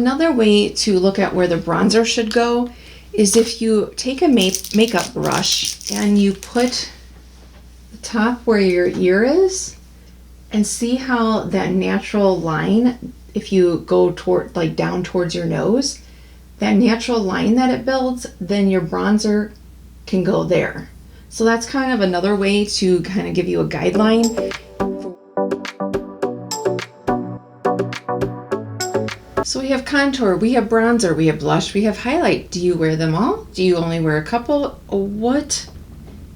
Another way to look at where the bronzer should go is if you take a makeup brush and you put the top where your ear is and see how that natural line, if you go toward like down towards your nose, that natural line that it builds, then your bronzer can go there. So that's kind of another way to kind of give you a guideline. So we have contour, we have bronzer, we have blush, we have highlight. Do you wear them all? Do you only wear a couple? What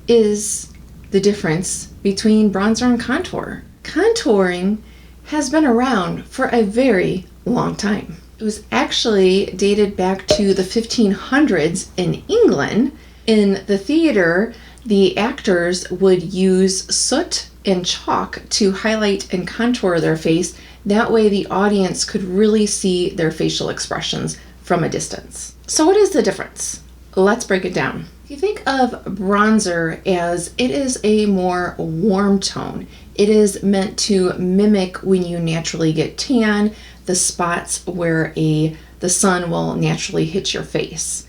is the difference between bronzer and contour? Contouring has been around for a very long time. It was actually dated back to the 1500s in England. In the theater, the actors would use soot and chalk to highlight and contour their face. That way the audience could really see their facial expressions from a distance. So what is the difference? Let's break it down. If you think of bronzer as it is a more warm tone, it is meant to mimic when you naturally get tan, the spots where the sun will naturally hit your face.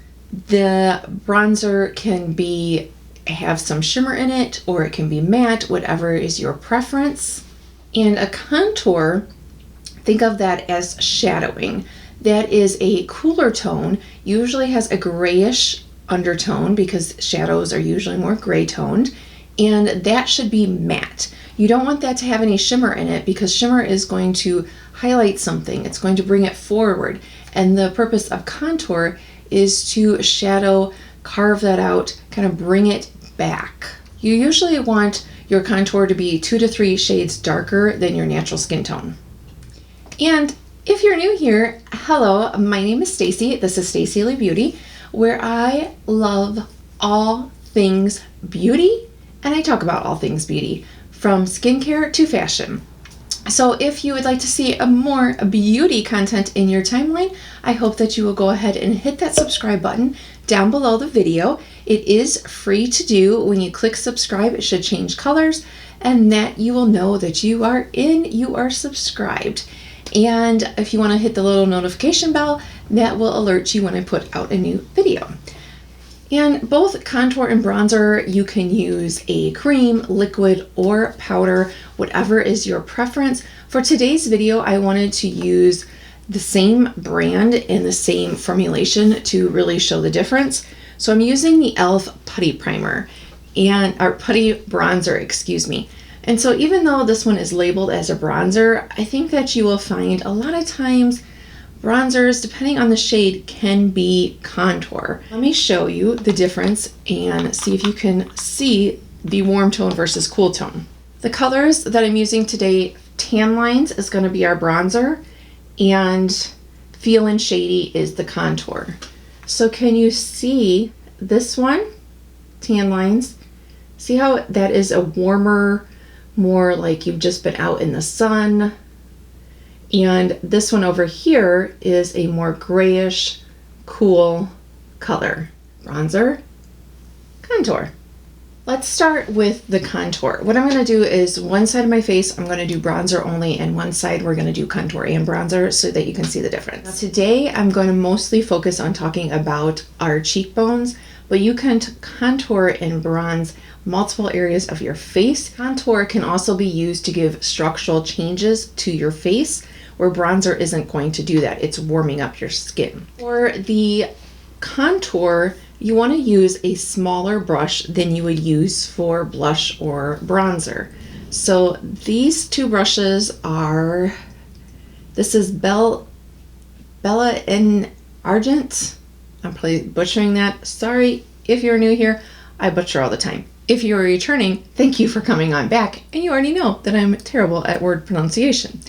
The bronzer can have some shimmer in it, or it can be matte, whatever is your preference. And a contour, think of that as shadowing. That is a cooler tone, usually has a grayish undertone because shadows are usually more gray toned, and that should be matte. You don't want that to have any shimmer in it because shimmer is going to highlight something. It's going to bring it forward. And the purpose of contour is to shadow, carve that out, kind of bring it back. You usually want your contour to be 2 to 3 shades darker than your natural skin tone. And if you're new here, hello, my name is Staci. This is Staci Beauty, where I love all things beauty, and I talk about all things beauty, from skincare to fashion. So if you would like to see more beauty content in your timeline, I hope that you will go ahead and hit that subscribe button down below the video. It is free to do. When you click subscribe, it should change colors, and that you will know that you are subscribed. And if you want to hit the little notification bell, that will alert you when I put out a new video. And both contour and bronzer, you can use a cream, liquid, or powder, whatever is your preference. For today's video, I wanted to use the same brand and the same formulation to really show the difference. So I'm using the e.l.f. Putty Primer, or Putty Bronzer, excuse me. And so even though this one is labeled as a bronzer, I think that you will find a lot of times bronzers, depending on the shade, can be contour. Let me show you the difference and see if you can see the warm tone versus cool tone. The colors that I'm using today, Tan Lines is going to be our bronzer, and Feelin Shady is the contour. So can you see this one, Tan Lines? See how that is a warmer, more like you've just been out in the sun. And this one over here is a more grayish, cool color. Bronzer, contour. Let's start with the contour. What I'm going to do is one side of my face, I'm going to do bronzer only, and one side we're going to do contour and bronzer so that you can see the difference. Now today, I'm going to mostly focus on talking about our cheekbones, but you can contour and bronze multiple areas of your face. Contour can also be used to give structural changes to your face, where bronzer isn't going to do that. It's warming up your skin. For the contour, you want to use a smaller brush than you would use for blush or bronzer. So these two brushes are, this is Bellapierre. I'm probably butchering that. Sorry if you're new here, I butcher all the time. If you're returning, thank you for coming on back, and you already know that I'm terrible at word pronunciation.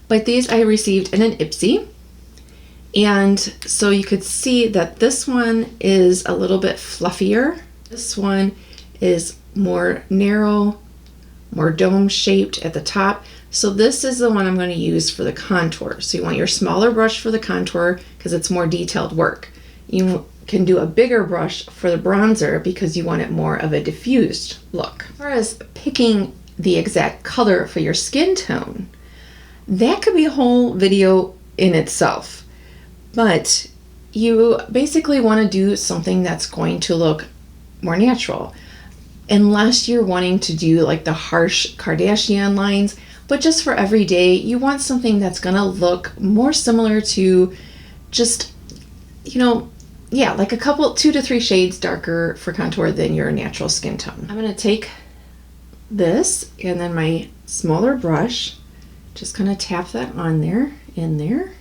But these I received in an Ipsy, and so you could see that this one is a little bit fluffier. This one is more narrow, more dome shaped at the top. So this is the one I'm going to use for the contour. So you want your smaller brush for the contour because it's more detailed work. You can do a bigger brush for the bronzer because you want it more of a diffused look. As far as picking the exact color for your skin tone, that could be a whole video in itself. But you basically want to do something that's going to look more natural, unless you're wanting to do like the harsh Kardashian lines. But just for every day, you want something that's gonna look more similar to just, yeah, like a couple, 2 to 3 shades darker for contour than your natural skin tone. I'm gonna take this and then my smaller brush, just kind of tap that on there, in there.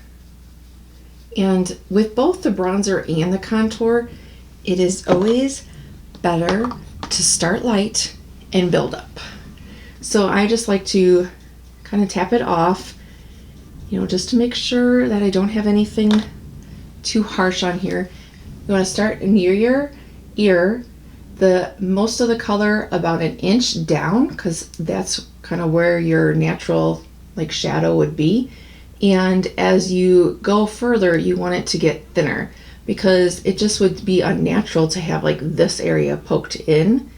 And with both the bronzer and the contour, it is always better to start light and build up. So I just like to kind of tap it off, just to make sure that I don't have anything too harsh on here. You want to start near your ear, the most of the color about an inch down, because that's kind of where your natural like shadow would be. And as you go further, you want it to get thinner, because it just would be unnatural to have like this area poked in.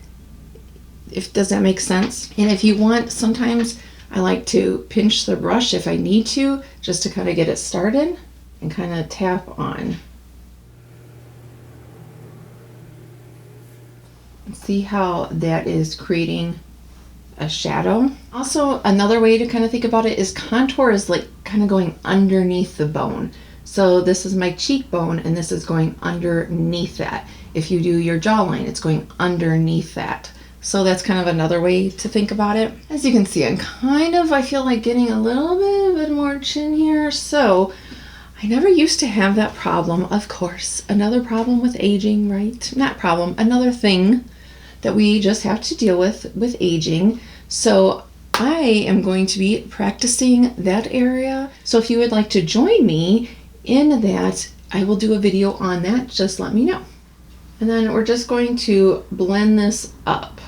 Does that make sense? And if you want, sometimes I like to pinch the brush if I need to, just to kind of get it started, and kind of tap on. See how that is creating a shadow? Also, another way to kind of think about it is contour is like kind of going underneath the bone. So this is my cheekbone and this is going underneath that. If you do your jawline, it's going underneath that. So that's kind of another way to think about it. As you can see, I feel like getting a little bit more chin here. So I never used to have that problem, of course. Another problem with aging, right? Not problem, another thing that we just have to deal with aging. So I am going to be practicing that area. So if you would like to join me in that, I will do a video on that. Just let me know. And then we're just going to blend this up.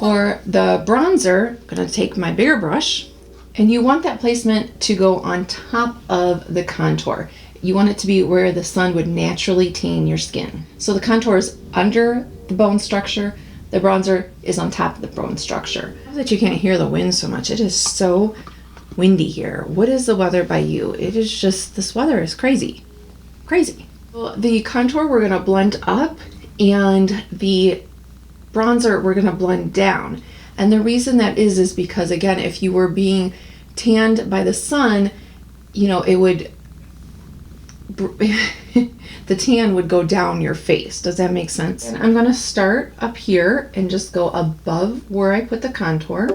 For the bronzer, I'm going to take my bigger brush, and you want that placement to go on top of the contour. You want it to be where the sun would naturally tan your skin. So the contour is under the bone structure, the bronzer is on top of the bone structure. I know that you can't hear the wind so much. It is so windy here. What is the weather by you? It is just, this weather is crazy. Crazy. Well, the contour we're going to blend up, and the bronzer we're going to blend down. And the reason that is because, again, if you were being tanned by the sun, it would the tan would go down your face. Does that make sense? And I'm going to start up here and just go above where I put the contour.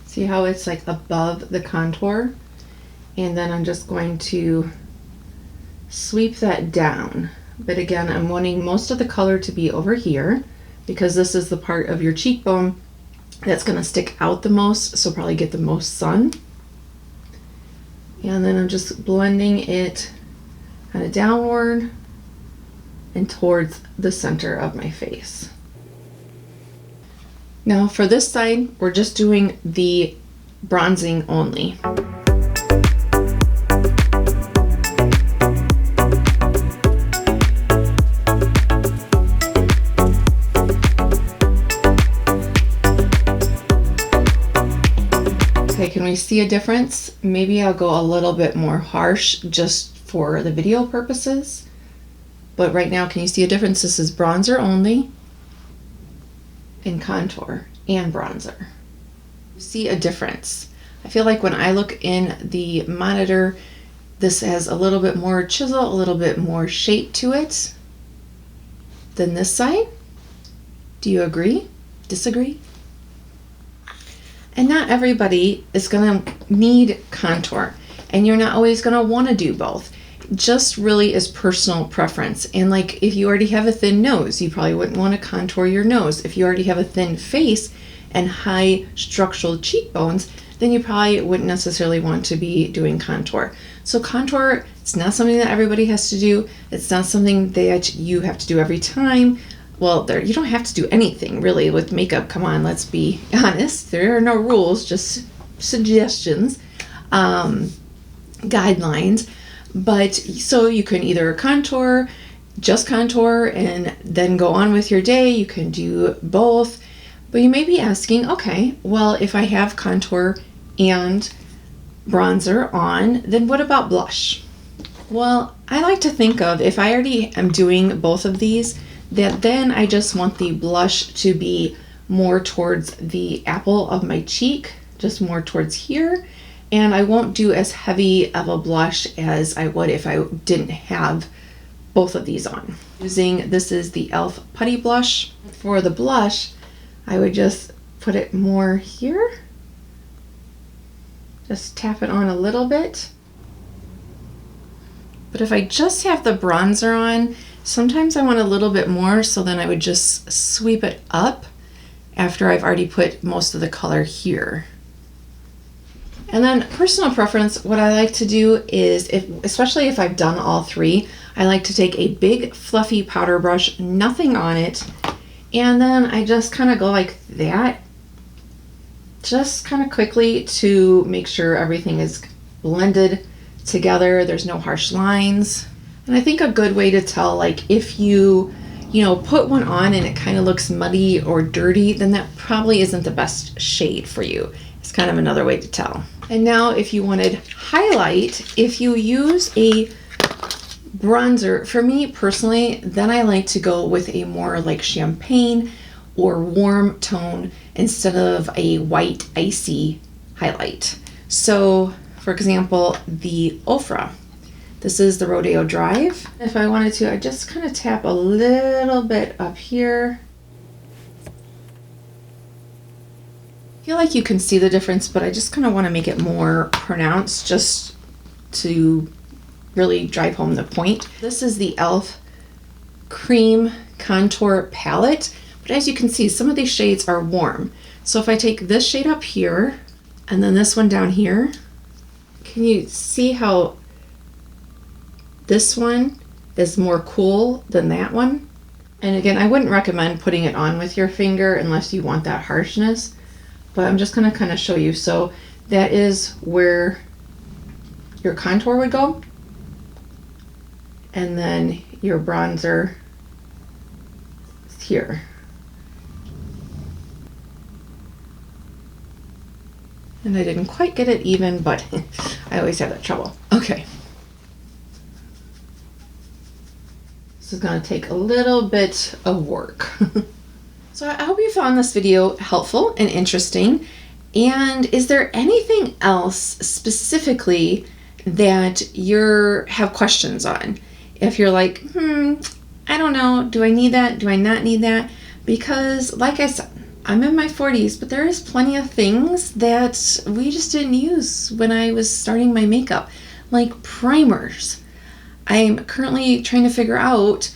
See how it's like above the contour? And then I'm just going to sweep that down. But again, I'm wanting most of the color to be over here, because this is the part of your cheekbone that's going to stick out the most, so probably get the most sun. And then I'm just blending it kind of downward and towards the center of my face. Now for this side, we're just doing the bronzing only. Okay, can we see a difference? Maybe I'll go a little bit more harsh just for the video purposes. But right now, can you see a difference? This is bronzer only and contour and bronzer. See a difference. I feel like when I look in the monitor, this has a little bit more chisel, a little bit more shape to it than this side. Do you agree? Disagree? And not everybody is going to need contour, and you're not always going to want to do both. Just really is personal preference. And like if you already have a thin nose, you probably wouldn't want to contour your nose. If you already have a thin face and high structural cheekbones, then you probably wouldn't necessarily want to be doing contour. So contour, it's not something that everybody has to do. It's not something that you have to do every time. Well, you don't have to do anything really with makeup. Come on, let's be honest. There are no rules, just suggestions, guidelines. But so you can either contour, just contour and then go on with your day. You can do both. But you may be asking, okay, well, if I have contour and bronzer on, then what about blush? Well, I like to think of, if I already am doing both of these, that then I just want the blush to be more towards the apple of my cheek, just more towards here. And I won't do as heavy of a blush as I would if I didn't have both of these on. This is the e.l.f. Putty blush. For the blush, I would just put it more here. Just tap it on a little bit. But if I just have the bronzer on, sometimes I want a little bit more, so then I would just sweep it up after I've already put most of the color here. And then personal preference, what I like to do is, especially if I've done all three, I like to take a big fluffy powder brush, nothing on it, and then I just kind of go like that, just kind of quickly to make sure everything is blended together, there's no harsh lines. And I think a good way to tell, like, if you put one on and it kind of looks muddy or dirty, then that probably isn't the best shade for you. It's kind of another way to tell. And now if you wanted highlight, if you use a bronzer, for me personally, then I like to go with a more like champagne or warm tone instead of a white icy highlight. So for example, the Ofra. This is the Rodeo Drive. If I wanted to, I just kind of tap a little bit up here. I feel like you can see the difference, but I just kind of want to make it more pronounced just to really drive home the point. This is the e.l.f. Cream Contour Palette, but as you can see, some of these shades are warm. So if I take this shade up here and then this one down here, can you see how this one is more cool than that one? And again, I wouldn't recommend putting it on with your finger unless you want that harshness, but I'm just going to kind of show you. So that is where your contour would go, and then your bronzer is here. And I didn't quite get it even, but I always have that trouble. Okay. This is going to take a little bit of work. So I hope you found this video helpful and interesting. And is there anything else specifically that you have questions on? If you're like, I don't know, do I need that? Do I not need that? Because like I said, I'm in my 40s, but there is plenty of things that we just didn't use when I was starting my makeup, like primers. I'm currently trying to figure out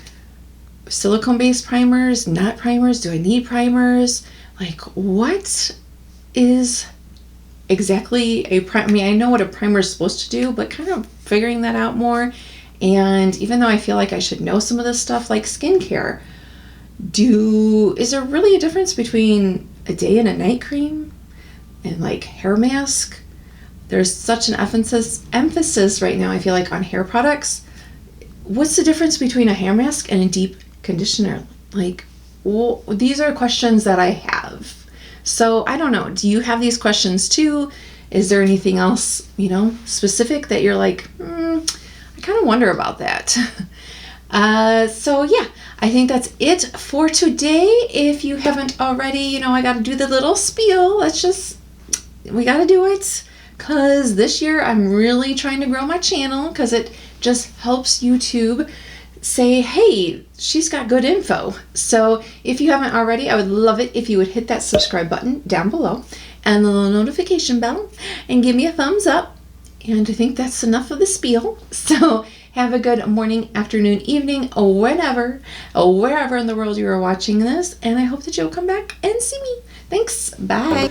silicone-based primers, not primers. Do I need primers? Like, what is exactly a primer? I mean, I know what a primer is supposed to do, but kind of figuring that out more. And even though I feel like I should know some of this stuff, like skincare, is there really a difference between a day and a night cream and like hair mask? There's such an emphasis right now, I feel like, on hair products. What's the difference between a hair mask and a deep conditioner? Like, well, these are questions that I have. So I don't know. Do you have these questions too? Is there anything else, specific that you're like, I kind of wonder about that. So yeah, I think that's it for today. If you haven't already, I got to do the little spiel. We got to do it. Because this year I'm really trying to grow my channel, because it just helps YouTube say, hey, she's got good info. So if you haven't already, I would love it if you would hit that subscribe button down below and the little notification bell and give me a thumbs up. And I think that's enough of the spiel. So have a good morning, afternoon, evening, wherever in the world you are watching this. And I hope that you'll come back and see me. Thanks. Bye.